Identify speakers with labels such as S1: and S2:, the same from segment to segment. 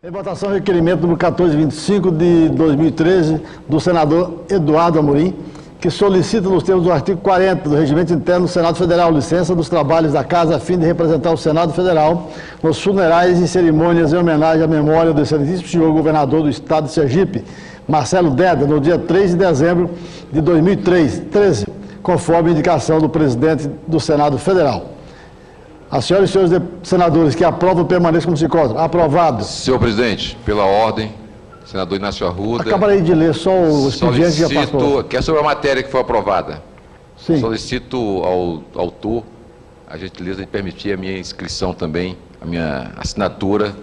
S1: Em votação, o requerimento número 1425 de 2013 do senador Eduardo Amorim, que solicita, nos termos do artigo 40 do Regimento Interno do Senado Federal, licença dos trabalhos da Casa a fim de representar o Senado Federal nos funerais e cerimônias em homenagem à memória do excelentíssimo senhor governador do estado de Sergipe, Marcelo Deda, no dia 3 de dezembro de 2013, conforme indicação do presidente do Senado Federal. As senhoras e senhores senadores que aprovam permaneçam como se encontram. Aprovado.
S2: Senhor presidente, pela ordem, senador Inácio Arruda.
S1: Acabarei de ler só o expediente que já passou.
S2: Que é sobre a matéria que foi aprovada.
S1: Sim.
S2: Solicito ao autor a gentileza de permitir a minha inscrição também, a minha assinatura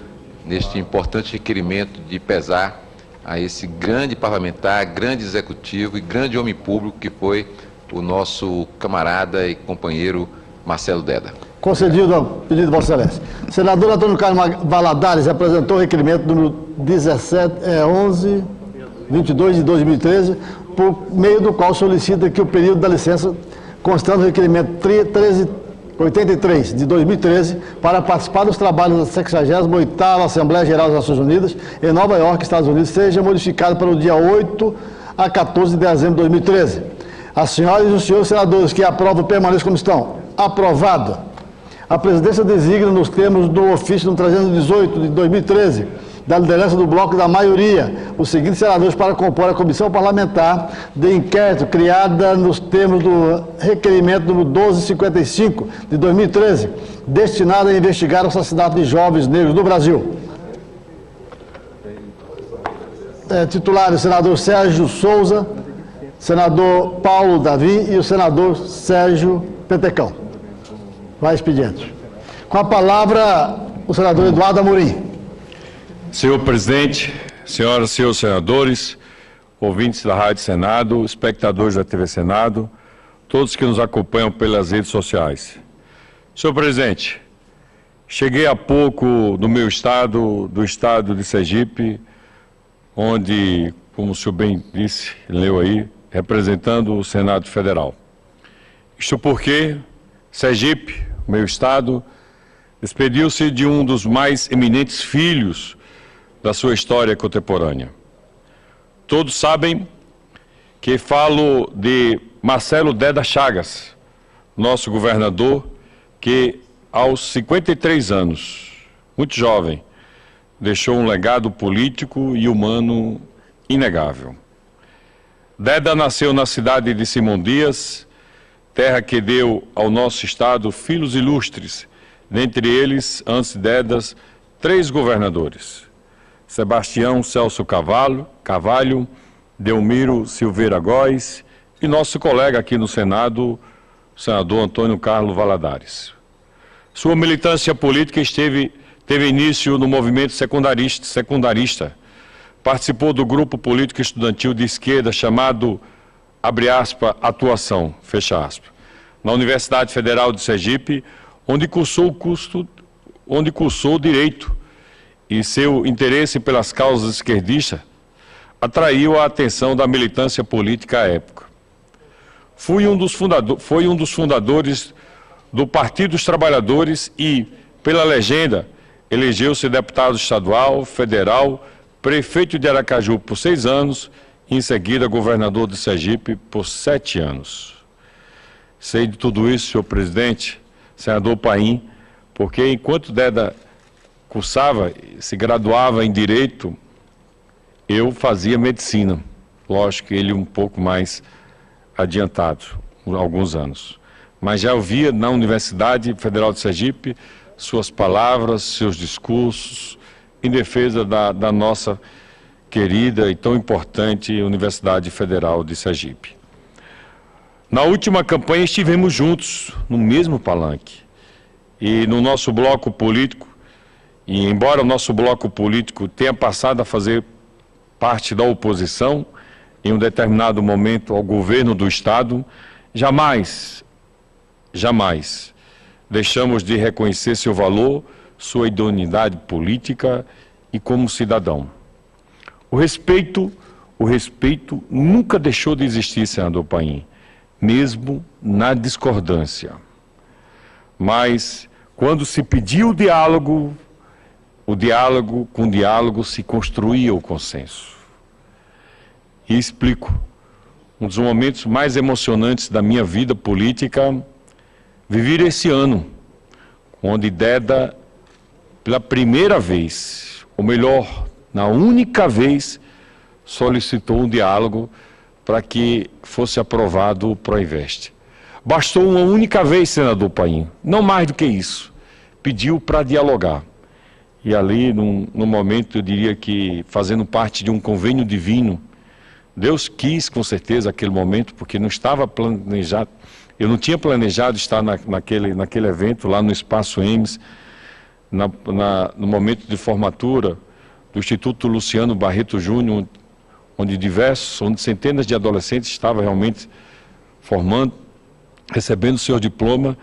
S2: neste importante requerimento de pesar a esse grande parlamentar, grande executivo e grande homem público que foi o nosso camarada e companheiro Marcelo Deda.
S1: Concedido ao pedido de Vossa Excelência. O senador Antônio Carlos Valadares apresentou o requerimento número 1122 de 2013, por meio do qual solicita que o período da licença constando no requerimento 1383 de 2013 para participar dos trabalhos da 68ª Assembleia Geral das Nações Unidas em Nova York, Estados Unidos, seja modificado para o dia 8 a 14 de dezembro de 2013. As senhoras e os senhores senadores que aprovam permaneçam como estão. Aprovado. A presidência designa, nos termos do ofício 318 de 2013, da liderança do bloco da maioria, os seguintes senadores para compor a comissão parlamentar de inquérito criada nos termos do requerimento número 1255 de 2013, destinada a investigar o assassinato de jovens negros no Brasil. Titulares: o senador Sérgio Souza, senador Paulo Davi e o senador Sérgio Petecão. Vai, expediente. Com a palavra, o senador Eduardo Amorim.
S3: Senhor presidente, senhoras e senhores senadores, ouvintes da Rádio Senado, espectadores da TV Senado, todos que nos acompanham pelas redes sociais. Senhor presidente, cheguei há pouco do meu estado, do estado de Sergipe, onde, como o senhor bem disse, leu aí, representando o Senado Federal. Isto porque Sergipe, meu estado, despediu-se de um dos mais eminentes filhos da sua história contemporânea. Todos sabem que falo de Marcelo Deda Chagas, nosso governador, que aos 53 anos, muito jovem, deixou um legado político e humano inegável. Deda nasceu na cidade de Simão Dias, terra que deu ao nosso estado filhos ilustres, dentre eles, antes de Dedas, 3 governadores: Sebastião Celso Carvalho, Delmiro Silveira Góes e nosso colega aqui no Senado, o senador Antônio Carlos Valadares. Sua militância política teve início no movimento secundarista. Participou do grupo político estudantil de esquerda chamado, abre aspas, Atuação, fecha aspas, na Universidade Federal de Sergipe, onde cursou Direito, e seu interesse pelas causas esquerdistas atraiu a atenção da militância política à época. Foi um dos fundadores do Partido dos Trabalhadores e, pela legenda, elegeu-se deputado estadual, federal, prefeito de Aracaju por 6 anos, e em seguida governador de Sergipe por 7 anos. Sei de tudo isso, senhor presidente, senador Paim, porque enquanto Deda cursava, se graduava em Direito, eu fazia Medicina. Lógico que ele um pouco mais adiantado, alguns anos. Mas já ouvia na Universidade Federal de Sergipe suas palavras, seus discursos, em defesa da nossa querida e tão importante Universidade Federal de Sergipe. Na última campanha estivemos juntos, no mesmo palanque. E no nosso bloco político, e embora o nosso bloco político tenha passado a fazer parte da oposição, em um determinado momento ao governo do Estado, jamais deixamos de reconhecer seu valor, sua idoneidade política e como cidadão. O respeito nunca deixou de existir, senador Paim, mesmo na discordância. Mas, quando se pediu o diálogo, com o diálogo se construía o consenso. E explico. Um dos momentos mais emocionantes da minha vida política, vivi esse ano, onde Deda, pela primeira vez, ou melhor, na única vez, solicitou um diálogo para que fosse aprovado o Proinvest. Bastou uma única vez, senador Paim, não mais do que isso. Pediu para dialogar. E ali, num momento, eu diria que, fazendo parte de um convênio divino, Deus quis, com certeza, aquele momento, porque não estava planejado, eu não tinha planejado estar naquele evento, lá no Espaço Emes, no momento de formatura do Instituto Luciano Barreto Júnior, onde centenas de adolescentes estavam realmente formando, recebendo seu diploma.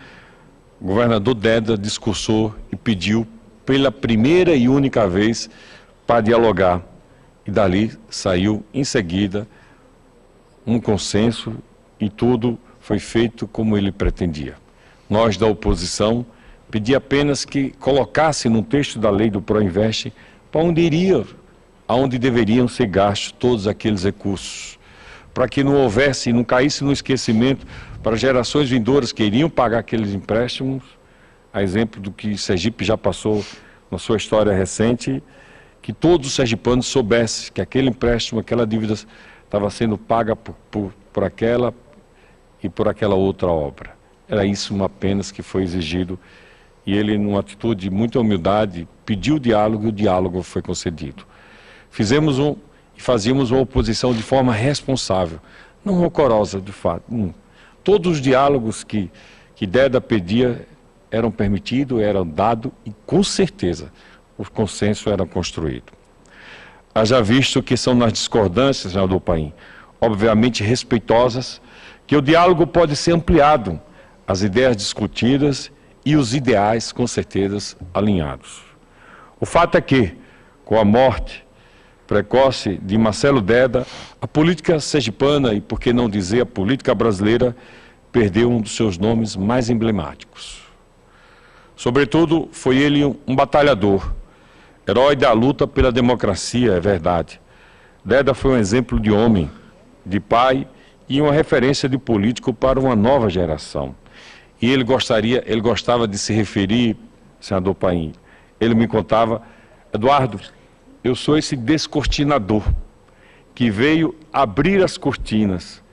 S3: O governador Deda discursou e pediu, pela primeira e única vez, para dialogar. E dali saiu, em seguida, um consenso e tudo foi feito como ele pretendia. Nós, da oposição, pedi apenas que colocasse no texto da lei do Proinvest para onde iria, aonde deveriam ser gastos todos aqueles recursos, para que não houvesse, não caísse no esquecimento para gerações vindouras que iriam pagar aqueles empréstimos, a exemplo do que Sergipe já passou na sua história recente, que todos os sergipanos soubessem que aquele empréstimo, aquela dívida estava sendo paga por aquela e por aquela outra obra. Era isso apenas que foi exigido, e ele, numa atitude de muita humildade, pediu o diálogo e o diálogo foi concedido. Fazíamos uma oposição de forma responsável, não rancorosa, de fato. Todos os diálogos que Deda pedia eram permitidos, eram dados e, com certeza, o consenso era construído. Haja visto que são nas discordâncias, senador Paim, obviamente respeitosas, que o diálogo pode ser ampliado, as ideias discutidas e os ideais, com certeza, alinhados. O fato é que, com a morte precoce de Marcelo Deda, a política sergipana, e por que não dizer a política brasileira, perdeu um dos seus nomes mais emblemáticos. Sobretudo, foi ele um batalhador, herói da luta pela democracia, é verdade. Deda foi um exemplo de homem, de pai e uma referência de político para uma nova geração. E ele gostava de se referir, senador Paim, ele me contava, Eduardo, eu sou esse descortinador que veio abrir as cortinas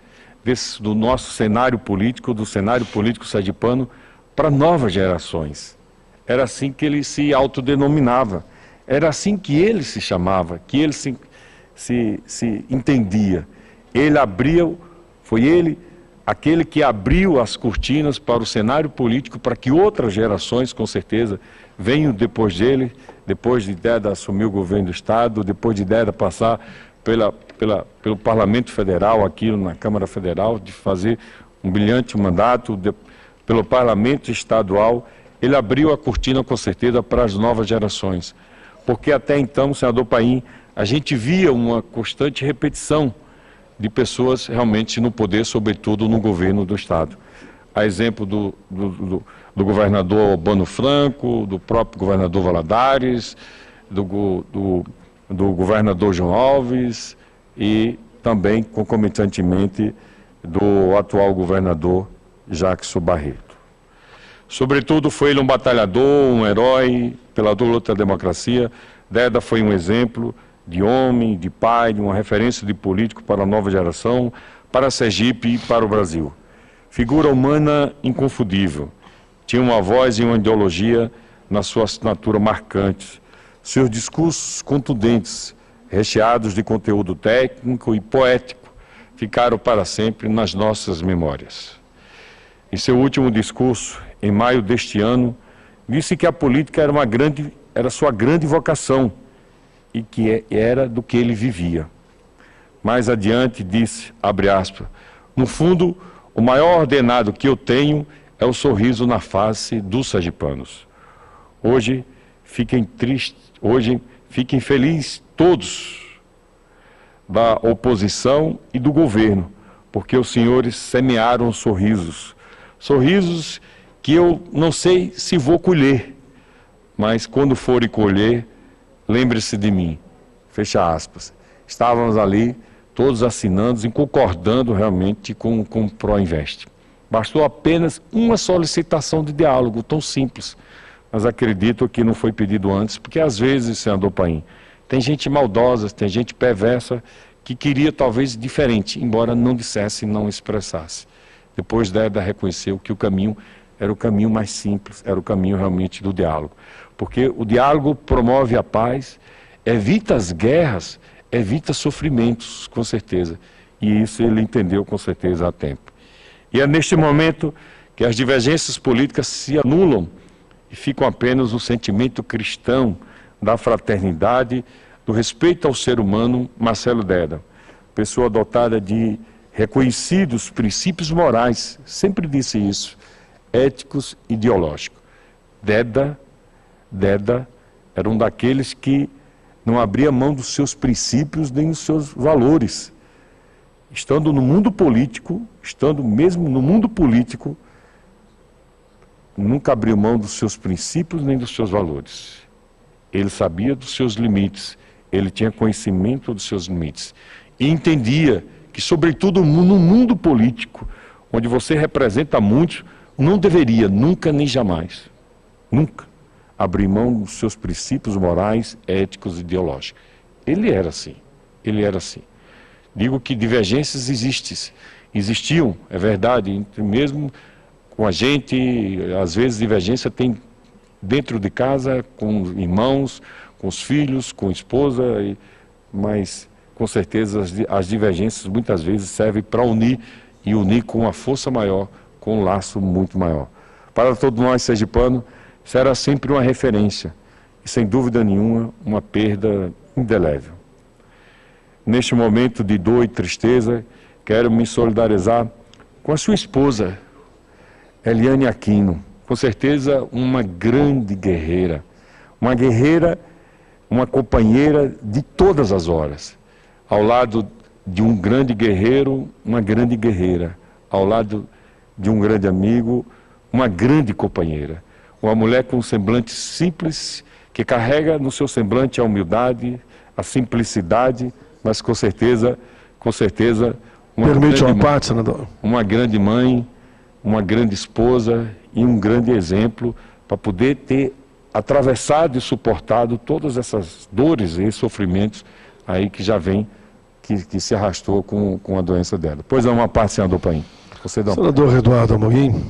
S3: do nosso cenário político, do cenário político sergipano, para novas gerações. Era assim que ele se autodenominava. Era assim que ele se chamava, que ele se entendia. Ele abriu, foi ele aquele que abriu as cortinas para o cenário político, para que outras gerações, com certeza, venham depois dele, depois de Deda assumir o governo do Estado, depois de Deda passar pelo Parlamento Federal, aqui na Câmara Federal, de fazer um brilhante mandato, pelo Parlamento Estadual. Ele abriu a cortina, com certeza, para as novas gerações. Porque até então, senador Paim, a gente via uma constante repetição de pessoas realmente no poder, sobretudo no governo do Estado. A exemplo do governador Albano Franco, do próprio governador Valadares, do governador João Alves e também, concomitantemente, do atual governador Jackson Barreto. Sobretudo, foi ele um batalhador, um herói pela luta da democracia. Deda foi um exemplo de homem, de pai, de uma referência de político para a nova geração, para Sergipe e para o Brasil. Figura humana inconfundível. Tinha uma voz e uma ideologia na sua assinatura marcante. Seus discursos contundentes, recheados de conteúdo técnico e poético, ficaram para sempre nas nossas memórias. Em seu último discurso, em maio deste ano, disse que a política era sua grande vocação e que era do que ele vivia. Mais adiante disse, abre aspas, no fundo, o maior ordenado que eu tenho é o sorriso na face dos sergipanos. Hoje, fiquem felizes todos da oposição e do governo, porque os senhores semearam sorrisos. Sorrisos que eu não sei se vou colher, mas quando forem colher, lembre-se de mim, fecha aspas. Estávamos ali, todos assinando e concordando realmente com o Proinvest. Bastou apenas uma solicitação de diálogo, tão simples. Mas acredito que não foi pedido antes, porque às vezes, senador Paim, tem gente maldosa, tem gente perversa, que queria talvez diferente, embora não dissesse, não expressasse. Depois Déda reconheceu que o caminho era o caminho mais simples, era o caminho realmente do diálogo. Porque o diálogo promove a paz, evita as guerras, evita sofrimentos, com certeza. E isso ele entendeu com certeza há tempo. E é neste momento que as divergências políticas se anulam e ficam apenas o sentimento cristão da fraternidade, do respeito ao ser humano. Marcelo Déda, pessoa dotada de reconhecidos princípios morais, sempre disse isso, éticos e ideológicos. Déda era um daqueles que não abria mão dos seus princípios nem dos seus valores. Estando no mundo político, estando mesmo no mundo político, nunca abriu mão dos seus princípios nem dos seus valores. Ele sabia dos seus limites, ele tinha conhecimento dos seus limites. E entendia que, sobretudo no mundo político, onde você representa muitos, não deveria, nunca nem jamais, nunca, abrir mão dos seus princípios morais, éticos e ideológicos. Ele era assim, ele era assim. Digo que divergências existiam, é verdade, mesmo com a gente, às vezes divergência tem dentro de casa, com irmãos, com os filhos, com a esposa, mas com certeza as divergências muitas vezes servem para unir, e unir com uma força maior, com um laço muito maior. Para todos nós, sergipanos, será sempre uma referência, e sem dúvida nenhuma, uma perda indelével. Neste momento de dor e tristeza, quero me solidarizar com a sua esposa, Eliane Aquino. Com certeza, uma grande guerreira. Uma guerreira, uma companheira de todas as horas. Ao lado de um grande guerreiro, uma grande guerreira. Ao lado de um grande amigo, uma grande companheira. Uma mulher com um semblante simples, que carrega no seu semblante a humildade, a simplicidade, mas com certeza, uma grande mãe, uma grande esposa e um grande exemplo para poder ter atravessado e suportado todas essas dores e sofrimentos aí que já vem, que se arrastou com a doença dela. Pois é, uma parte, senador Paim.
S4: Senador Eduardo Amorim,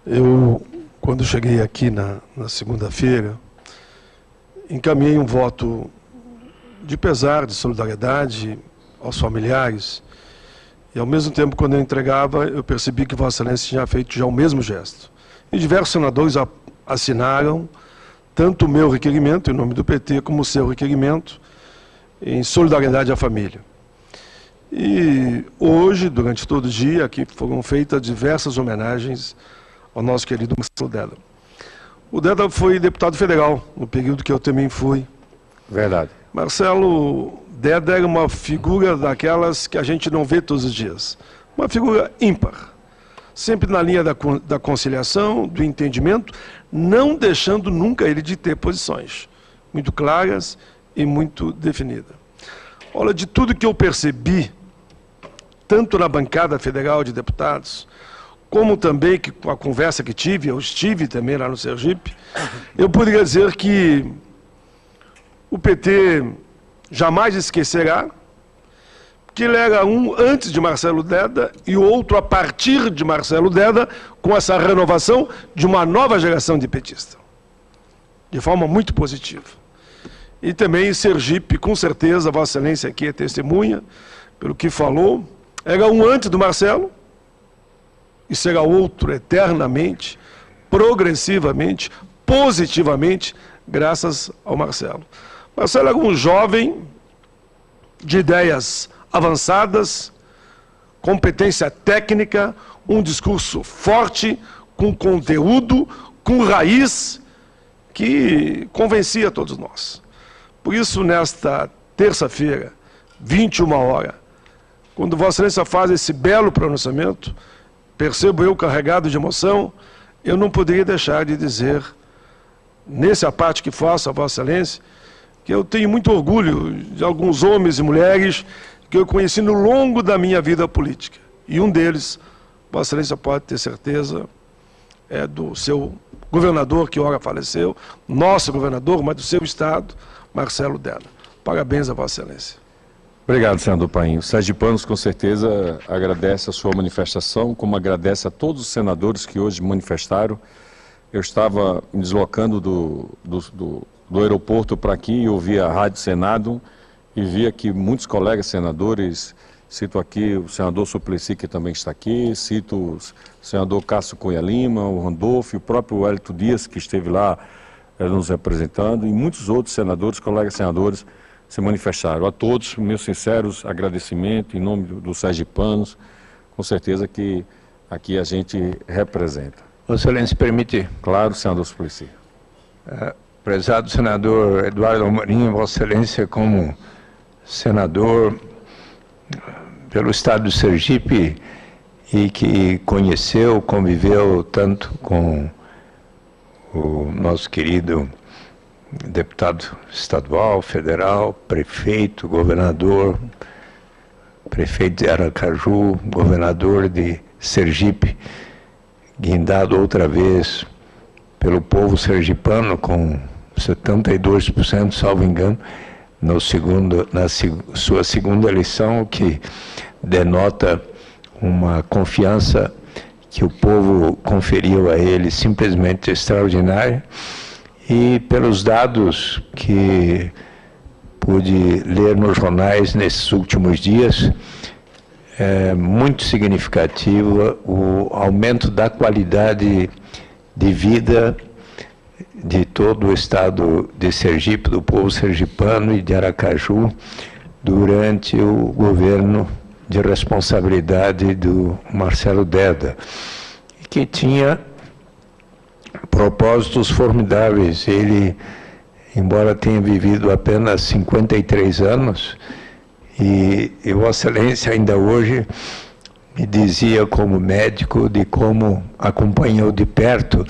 S4: eu, quando cheguei aqui na segunda-feira, encaminhei um voto de pesar, de solidariedade aos familiares, e ao mesmo tempo, quando eu entregava, eu percebi que Vossa Excelência tinha feito já o mesmo gesto. E diversos senadores assinaram tanto o meu requerimento, em nome do PT, como o seu requerimento, em solidariedade à família. E hoje, durante todo o dia, aqui foram feitas diversas homenagens ao nosso querido Marcelo Déda. O Déda foi deputado federal, no período que eu também fui.
S3: Verdade.
S4: Marcelo Déda era uma figura daquelas que a gente não vê todos os dias. Uma figura ímpar. Sempre na linha da conciliação, do entendimento, não deixando nunca ele de ter posições muito claras e muito definidas. Olha, de tudo que eu percebi, tanto na bancada federal de deputados, como também com a conversa que tive, eu estive também lá no Sergipe, eu poderia dizer que o PT jamais esquecerá que ele era um antes de Marcelo Déda e o outro a partir de Marcelo Déda, com essa renovação de uma nova geração de petistas, de forma muito positiva. E também Sergipe, com certeza, Vossa Excelência aqui é testemunha, pelo que falou, era um antes do Marcelo, e será outro eternamente, progressivamente, positivamente, graças ao Marcelo. Marcelo era um jovem de ideias avançadas, competência técnica, um discurso forte, com conteúdo, com raiz, que convencia todos nós. Por isso, nesta terça-feira, 21 horas, quando Vossa Excelência faz esse belo pronunciamento, percebo eu carregado de emoção, eu não poderia deixar de dizer, nessa parte que faço a Vossa Excelência, que eu tenho muito orgulho de alguns homens e mulheres que eu conheci no longo da minha vida política. E um deles, Vossa Excelência pode ter certeza, é do seu governador, que ora faleceu, nosso governador, mas do seu estado, Marcelo Deda. Parabéns a Vossa Excelência.
S3: Obrigado, senador Paim. Os sergipanos, com certeza, agradecem a sua manifestação, como agradece a todos os senadores que hoje manifestaram. Eu estava me deslocando do aeroporto para aqui e ouvi a Rádio Senado e vi aqui muitos colegas senadores. Cito aqui o senador Suplicy, que também está aqui, cito o senador Cássio Cunha Lima, o Randolfo, o próprio Wellington Dias, que esteve lá nos representando, e muitos outros senadores, colegas senadores, se manifestaram. A todos, meus sinceros agradecimentos, em nome dos sergipanos, com certeza que aqui a gente representa.
S5: Vossa Excelência, permite?
S3: Claro, senador Suplicy.
S5: Prezado senador Eduardo Amorim, Vossa Excelência, como senador pelo estado do Sergipe e que conheceu, conviveu tanto com o nosso querido deputado estadual, federal, prefeito, governador, prefeito de Aracaju, governador de Sergipe, guindado outra vez pelo povo sergipano com 72%, salvo engano, na sua segunda eleição, o que denota uma confiança que o povo conferiu a ele simplesmente extraordinária. E pelos dados que pude ler nos jornais nesses últimos dias, é muito significativo o aumento da qualidade de vida de todo o estado de Sergipe, do povo sergipano e de Aracaju, durante o governo de responsabilidade do Marcelo Deda, que tinha propósitos formidáveis. Ele, embora tenha vivido apenas 53 anos, e Vossa Excelência ainda hoje me dizia como médico de como acompanhou de perto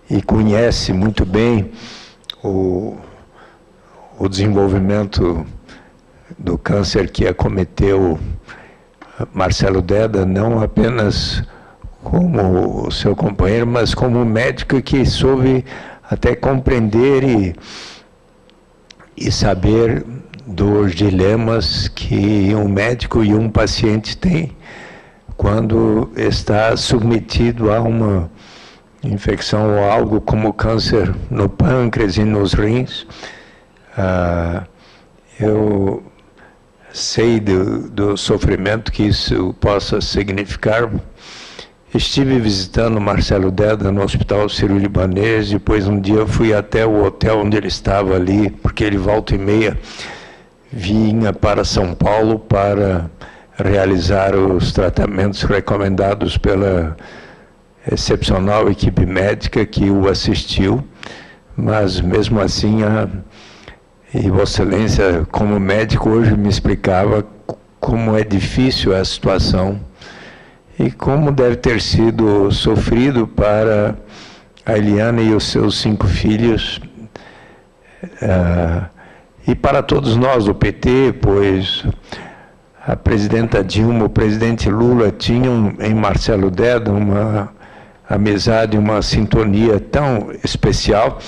S5: e conhece muito bem o desenvolvimento do câncer que acometeu Marcelo Deda, não apenas como seu companheiro, mas como médico que soube até compreender e saber dos dilemas que um médico e um paciente têm quando está submetido a uma infecção ou algo como câncer no pâncreas e nos rins. Eu sei do sofrimento que isso possa significar. Estive visitando Marcelo Deda no Hospital Sírio-Libanês, depois um dia fui até o hotel onde ele estava ali, porque ele volta e meia vinha para São Paulo para realizar os tratamentos recomendados pela excepcional equipe médica que o assistiu, mas mesmo assim, e Vossa Excelência, como médico, hoje me explicava como é difícil a situação e como deve ter sido sofrido para a Eliana e os seus 5 filhos, e para todos nós do PT, pois a presidenta Dilma, o presidente Lula tinham em Marcelo Deda uma amizade, uma sintonia tão especial.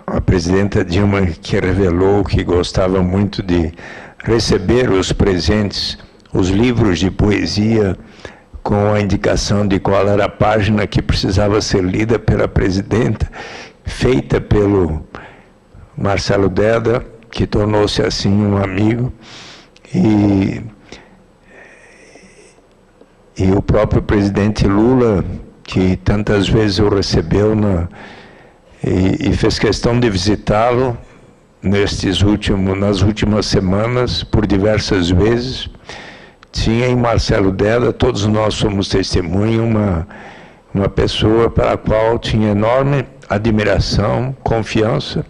S5: A presidenta Dilma, que revelou que gostava muito de receber os presentes, os livros de poesia, com a indicação de qual era a página que precisava ser lida pela presidenta, feita pelo Marcelo Deda, que tornou-se assim um amigo, e o próprio presidente Lula, que tantas vezes o recebeu e fez questão de visitá-lo nas últimas semanas, por diversas vezes. Tinha em Marcelo Deda, todos nós somos testemunha, uma pessoa para a qual tinha enorme admiração, confiança.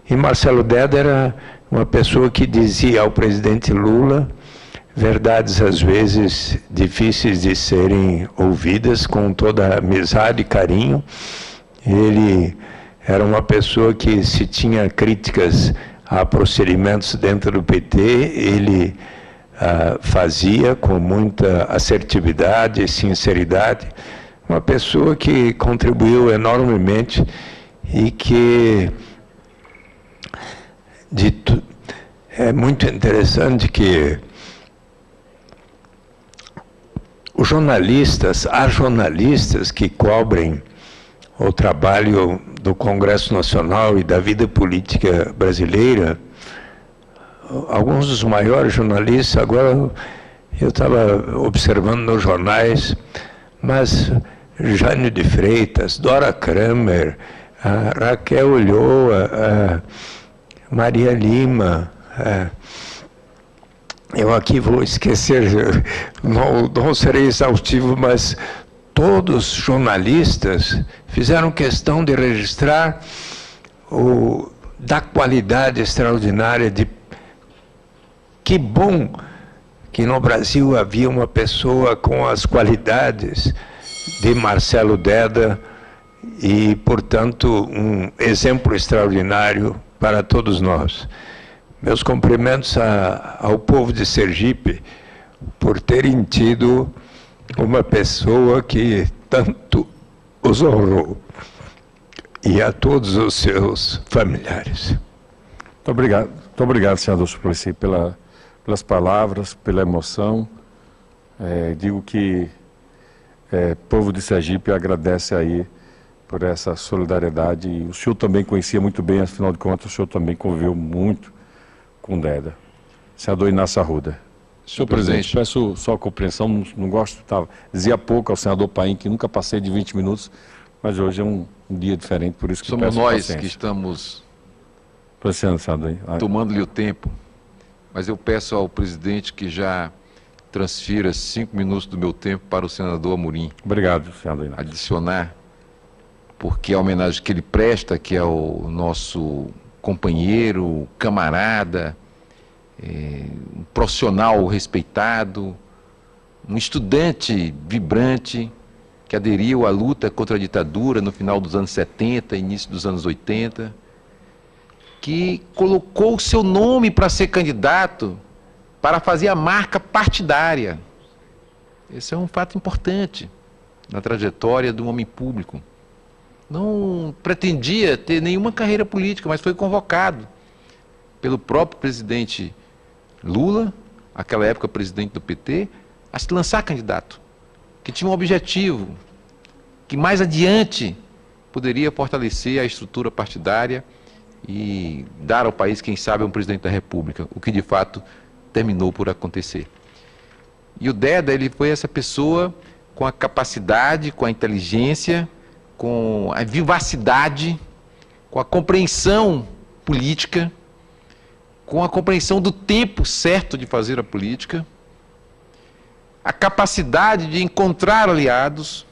S5: E Marcelo Deda era uma pessoa que dizia ao presidente Lula verdades às vezes difíceis de serem ouvidas, com toda amizade e carinho. Ele era uma pessoa que, se tinha críticas há procedimentos dentro do PT, ele fazia com muita assertividade e sinceridade, uma pessoa que contribuiu enormemente e que é muito interessante que há jornalistas que cobrem o trabalho do Congresso Nacional e da vida política brasileira. Alguns dos maiores jornalistas, agora eu estava observando nos jornais, mas Jânio de Freitas, Dora Kramer, Raquel Ulloa, Maria Lima, eu aqui vou esquecer, não serei exaustivo, mas todos os jornalistas fizeram questão de registrar da qualidade extraordinária de... Que bom que no Brasil havia uma pessoa com as qualidades de Marcelo Deda e, portanto, um exemplo extraordinário para todos nós. Meus cumprimentos ao povo de Sergipe por terem tido uma pessoa que tanto os honrou, e a todos os seus familiares.
S3: Muito obrigado, senador Suplicy, pelas palavras, pela emoção. Digo que o povo de Sergipe agradece aí por essa solidariedade. E o senhor também conhecia muito bem, afinal de contas, o senhor também conviveu muito com Deda. Senador Inácio Arruda. Senhor presidente, peço só compreensão, não gosto, dizia pouco ao senador Paim que nunca passei de 20 minutos, mas hoje é um dia diferente, por isso que
S2: somos
S3: peço
S2: nós
S3: paciência.
S2: Que estamos
S3: senador.
S2: tomando-lhe o tempo, mas eu peço ao presidente que já transfira 5 minutos do meu tempo para o senador Amorim.
S3: Obrigado, senador Inácio.
S2: Adicionar, porque a homenagem que ele presta, que é o nosso companheiro, camarada, um profissional respeitado, um estudante vibrante, que aderiu à luta contra a ditadura no final dos anos 70, início dos anos 80, que colocou o seu nome para ser candidato, para fazer a marca partidária. Esse é um fato importante na trajetória de um homem público. Não pretendia ter nenhuma carreira política, mas foi convocado pelo próprio presidente Lula, naquela época presidente do PT, a se lançar candidato, que tinha um objetivo, que mais adiante poderia fortalecer a estrutura partidária e dar ao país, quem sabe, um presidente da República, o que de fato terminou por acontecer. E o Deda, ele foi essa pessoa com a capacidade, com a inteligência, com a vivacidade, com a compreensão política, com a compreensão do tempo certo de fazer a política, a capacidade de encontrar aliados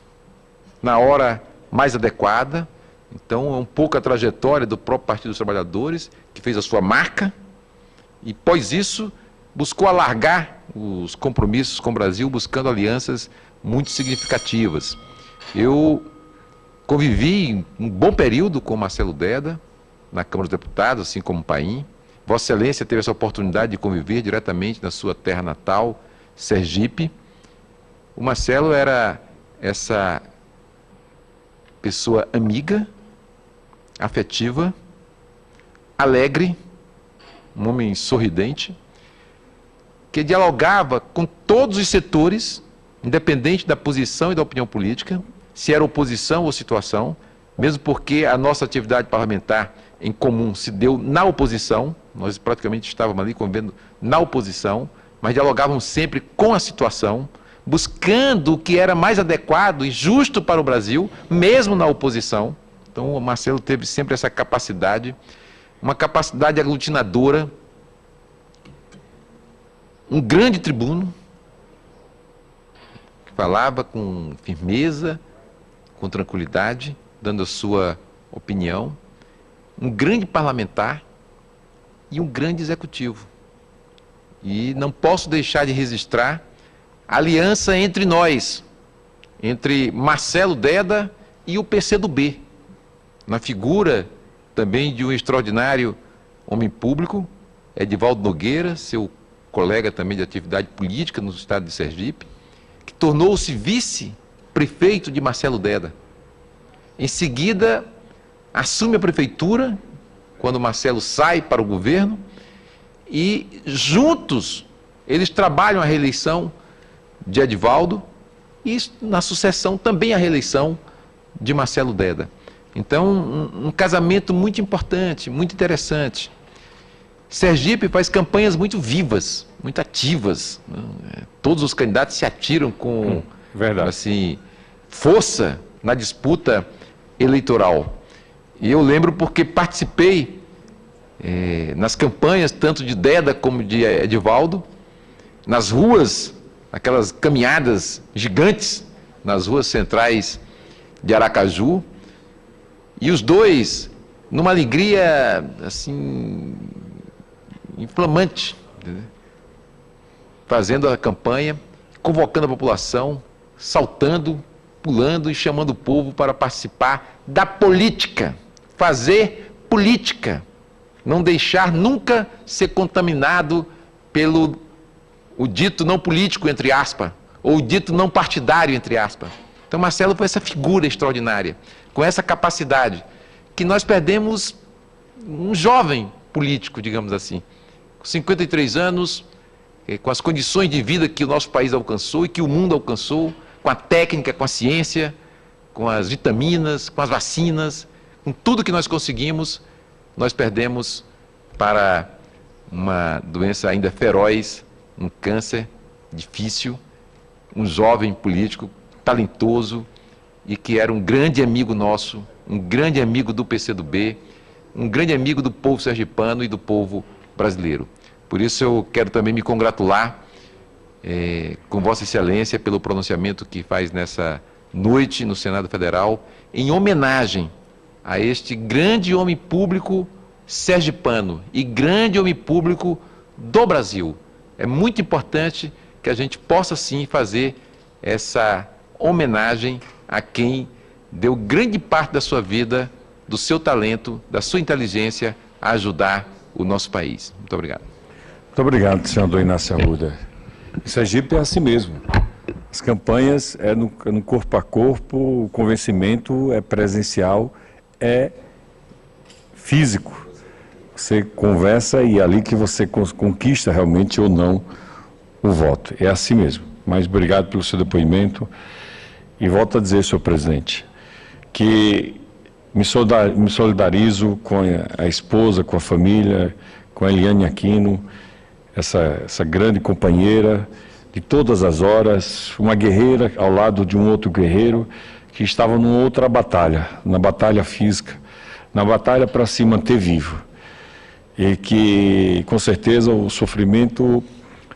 S2: na hora mais adequada. Então, é um pouco a trajetória do próprio Partido dos Trabalhadores, que fez a sua marca, e, após isso, buscou alargar os compromissos com o Brasil, buscando alianças muito significativas. Eu convivi um bom período com Marcelo Deda, na Câmara dos Deputados, assim como o Paim. Vossa Excelência teve essa oportunidade de conviver diretamente na sua terra natal, Sergipe. O Marcelo era essa pessoa amiga, afetiva, alegre, um homem sorridente, que dialogava com todos os setores, independente da posição e da opinião política, se era oposição ou situação, mesmo porque a nossa atividade parlamentar em comum se deu na oposição, nós praticamente estávamos ali convivendo na oposição, mas dialogávamos sempre com a situação, buscando o que era mais adequado e justo para o Brasil, mesmo na oposição. Então o Marcelo teve sempre essa capacidade, uma capacidade aglutinadora, um grande tribuno, que falava com firmeza, com tranquilidade, dando a sua opinião, um grande parlamentar e um grande executivo. E não posso deixar de registrar a aliança entre nós, entre Marcelo Deda e o PCdoB, na figura também de um extraordinário homem público, Edivaldo Nogueira, seu colega também de atividade política no estado de Sergipe, que tornou-se vice-prefeito de Marcelo Deda. Em seguida, assume a prefeitura, quando Marcelo sai para o governo, e juntos eles trabalham a reeleição de Edivaldo e na sucessão também a reeleição de Marcelo Deda. Então, um casamento muito importante, muito interessante. Sergipe faz campanhas muito vivas, muito ativas. Todos os candidatos se atiram com assim, força na disputa eleitoral. E eu lembro porque participei nas campanhas, tanto de Deda como de Edivaldo, nas ruas, aquelas caminhadas gigantes, nas ruas centrais de Aracaju, e os dois, numa alegria, assim, inflamante, entendeu? Fazendo a campanha, convocando a população, saltando, pulando e chamando o povo para participar da política, fazer política, não deixar nunca ser contaminado pelo o dito não político, entre aspas, ou o dito não partidário, entre aspas. Então Marcelo foi essa figura extraordinária, com essa capacidade, que nós perdemos um jovem político, digamos assim, com 53 anos, com as condições de vida que o nosso país alcançou e que o mundo alcançou, com a técnica, com a ciência, com as vitaminas, com as vacinas, com tudo que nós conseguimos, nós perdemos para uma doença ainda feroz, um câncer difícil, um jovem político talentoso e que era um grande amigo nosso, um grande amigo do PCdoB, um grande amigo do povo sergipano e do povo brasileiro. Por isso eu quero também me congratular com Vossa Excelência pelo pronunciamento que faz nessa noite no Senado Federal, em homenagem a este grande homem público sergipano e grande homem público do Brasil. É muito importante que a gente possa sim fazer essa homenagem a quem deu grande parte da sua vida, do seu talento, da sua inteligência a ajudar o nosso país. Muito obrigado.
S3: Muito obrigado, senador Inácio Arruda. Sergipe é assim mesmo. As campanhas é no corpo a corpo, o convencimento é presencial, é físico. Você conversa e é ali que você conquista realmente ou não o voto. É assim mesmo. Mas obrigado pelo seu depoimento. E volto a dizer, senhor presidente, que me solidarizo com a esposa, com a família, com a Eliane Aquino, essa grande companheira de todas as horas, uma guerreira ao lado de um outro guerreiro que estava numa outra batalha, na batalha física, na batalha para se manter vivo. E que, com certeza, o sofrimento,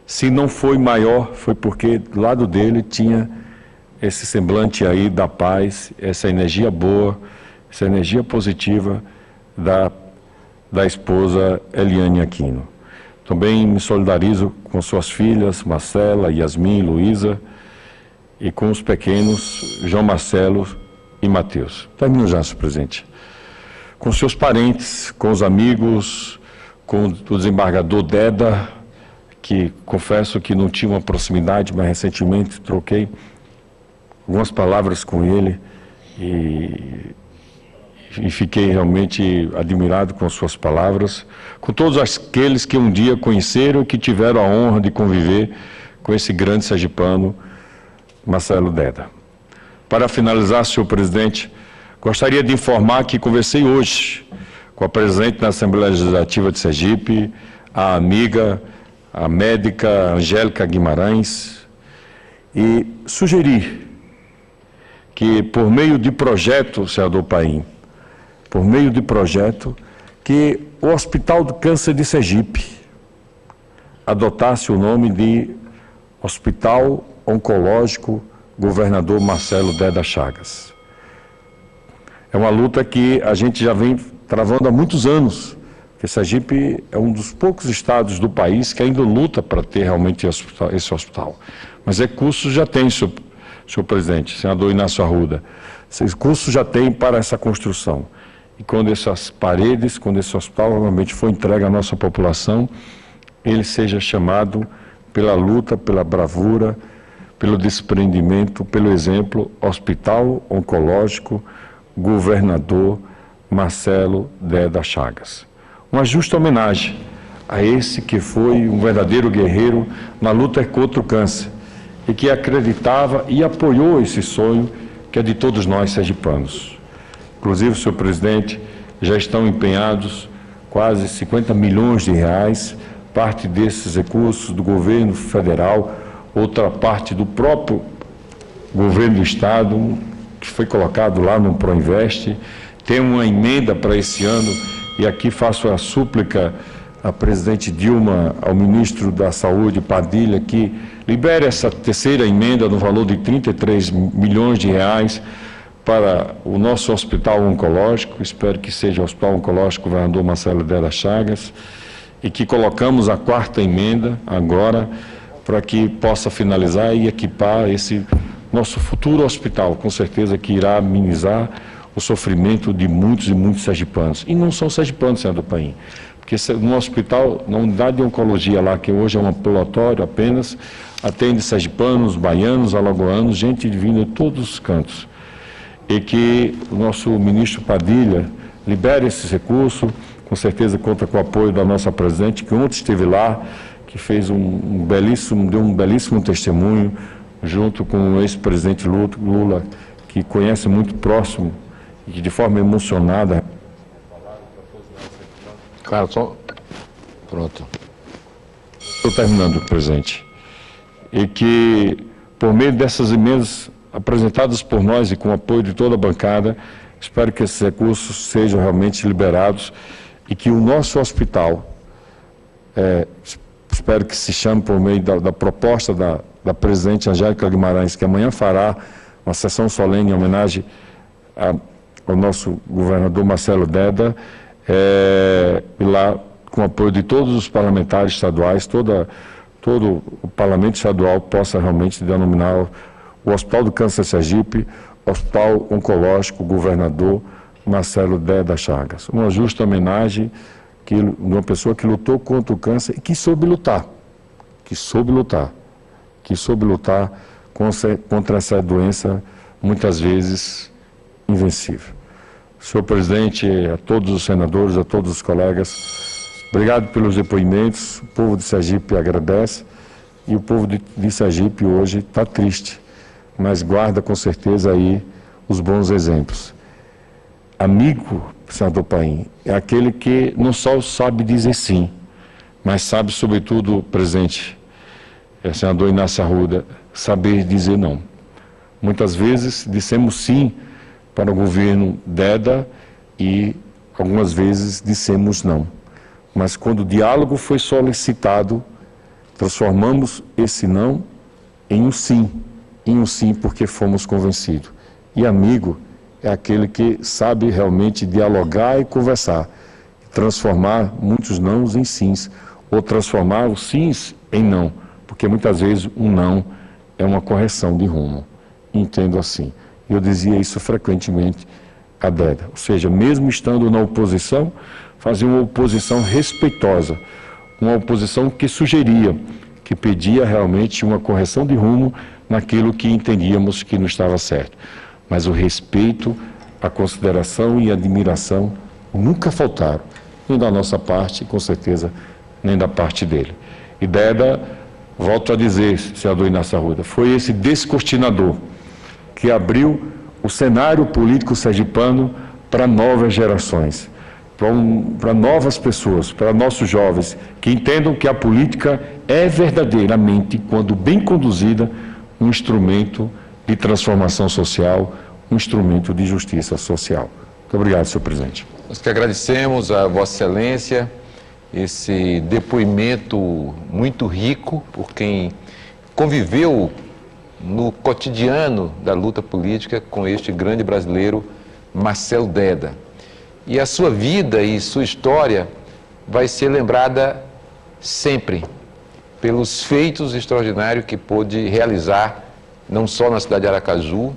S3: se não foi maior, foi porque do lado dele tinha esse semblante aí da paz, essa energia boa, essa energia positiva da esposa Eliane Aquino. Também me solidarizo com suas filhas, Marcela, Yasmin, Luísa, e com os pequenos, João Marcelo e Mateus. Termino já, senhor presidente. Com seus parentes, com os amigos, com o desembargador Deda, que confesso que não tinha uma proximidade, mas recentemente troquei algumas palavras com ele e fiquei realmente admirado com suas palavras, com todos aqueles que um dia conheceram e que tiveram a honra de conviver com esse grande sergipano, Marcelo Deda. Para finalizar, senhor presidente, gostaria de informar que conversei hoje com a presidente da Assembleia Legislativa de Sergipe, a amiga, a médica Angélica Guimarães, e sugeri que, por meio de projeto, senador Paim, por meio de projeto, que o Hospital do Câncer de Sergipe adotasse o nome de Hospital Oncológico Governador Marcelo Deda Chagas. É uma luta que a gente já vem travando há muitos anos, porque Sergipe é um dos poucos estados do país que ainda luta para ter realmente esse hospital. Mas recursos já tem, senhor presidente, senador Inácio Arruda, recursos já tem para essa construção. e quando essas paredes, quando esse hospital realmente for entregue à nossa população, ele seja chamado pela luta, pela bravura, pelo desprendimento, pelo exemplo, Hospital Oncológico Governador Marcelo Deda Chagas. Uma justa homenagem a esse que foi um verdadeiro guerreiro na luta contra o câncer e que acreditava e apoiou esse sonho que é de todos nós sergipanos. Inclusive, senhor presidente, já estão empenhados quase 50 milhões de reais, parte desses recursos do governo federal, outra parte do próprio governo do estado, que foi colocado lá no Proinvest. Tem uma emenda para esse ano, e aqui faço a súplica à presidente Dilma, ao ministro da Saúde, Padilha, que libere essa terceira emenda no valor de 33 milhões de reais para o nosso hospital oncológico. Espero que seja o Hospital Oncológico Governador Marcelo Deda Chagas, e que colocamos a quarta emenda agora para que possa finalizar e equipar esse nosso futuro hospital, com certeza que irá amenizar o sofrimento de muitos e muitos sergipanos. E não são sergipanos, senador Paim, porque no hospital, na unidade de oncologia lá, que hoje é um ambulatório apenas, atende sergipanos, baianos, alagoanos, gente vinda de todos os cantos. E que o nosso ministro Padilha libere esses recursos, com certeza conta com o apoio da nossa presidente, que ontem esteve lá, que fez deu um belíssimo testemunho, junto com o ex-presidente Lula, que conhece muito próximo e que de forma emocionada.
S2: Claro, só... Pronto.
S3: Estou terminando, presidente. E que, por meio dessas emendas apresentadas por nós e com o apoio de toda a bancada, espero que esses recursos sejam realmente liberados e que o nosso hospital, espero que se chame por meio da proposta da presidente Angélica Guimarães, que amanhã fará uma sessão solene em homenagem ao nosso governador Marcelo Deda, e lá, com o apoio de todos os parlamentares estaduais, todo o parlamento estadual possa realmente denominar o Hospital do Câncer Sergipe, Hospital Oncológico Governador Marcelo Deda Chagas. Uma justa homenagem de uma pessoa que lutou contra o câncer e que soube lutar contra essa doença, muitas vezes invencível. Senhor presidente, a todos os senadores, a todos os colegas, obrigado pelos depoimentos. O povo de Sergipe agradece e o povo de Sergipe hoje está triste, mas guarda com certeza aí os bons exemplos. Amigo, senador Paim, é aquele que não só sabe dizer sim, mas sabe, sobretudo, presidente, senador Inácio Arruda, saber dizer não. Muitas vezes dissemos sim para o governo Deda e algumas vezes dissemos não. Mas quando o diálogo foi solicitado, transformamos esse não em um sim porque fomos convencidos. E amigo é aquele que sabe realmente dialogar e conversar, transformar muitos nãos em sims, ou transformar os sims em não, porque muitas vezes um não é uma correção de rumo. Entendo assim. Eu dizia isso frequentemente a Deda, ou seja, mesmo estando na oposição, fazia uma oposição respeitosa, uma oposição que sugeria, que pedia realmente uma correção de rumo naquilo que entendíamos que não estava certo. Mas o respeito, a consideração e a admiração nunca faltaram, nem da nossa parte, com certeza, nem da parte dele. E Deda, volto a dizer, senador Inácio Arruda, foi esse descortinador que abriu o cenário político sergipano para novas gerações, para novas pessoas, para nossos jovens, que entendam que a política é verdadeiramente, quando bem conduzida, um instrumento de transformação social, um instrumento de justiça social. Muito obrigado, senhor presidente.
S2: Nós que agradecemos a Vossa Excelência esse depoimento muito rico por quem conviveu no cotidiano da luta política com este grande brasileiro, Marcelo Deda. E a sua vida e sua história vai ser lembrada sempre pelos feitos extraordinários que pôde realizar, não só na cidade de Aracaju,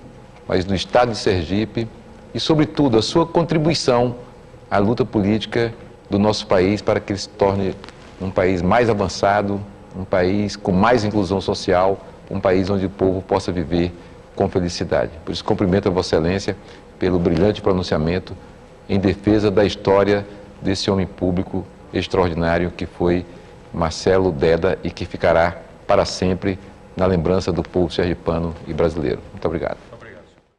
S2: mas no estado de Sergipe, e, sobretudo, a sua contribuição a luta política do nosso país para que ele se torne um país mais avançado, um país com mais inclusão social, um país onde o povo possa viver com felicidade. Por isso, cumprimento a Vossa Excelência pelo brilhante pronunciamento em defesa da história desse homem público extraordinário que foi Marcelo Deda e que ficará para sempre na lembrança do povo sergipano e brasileiro. Muito obrigado.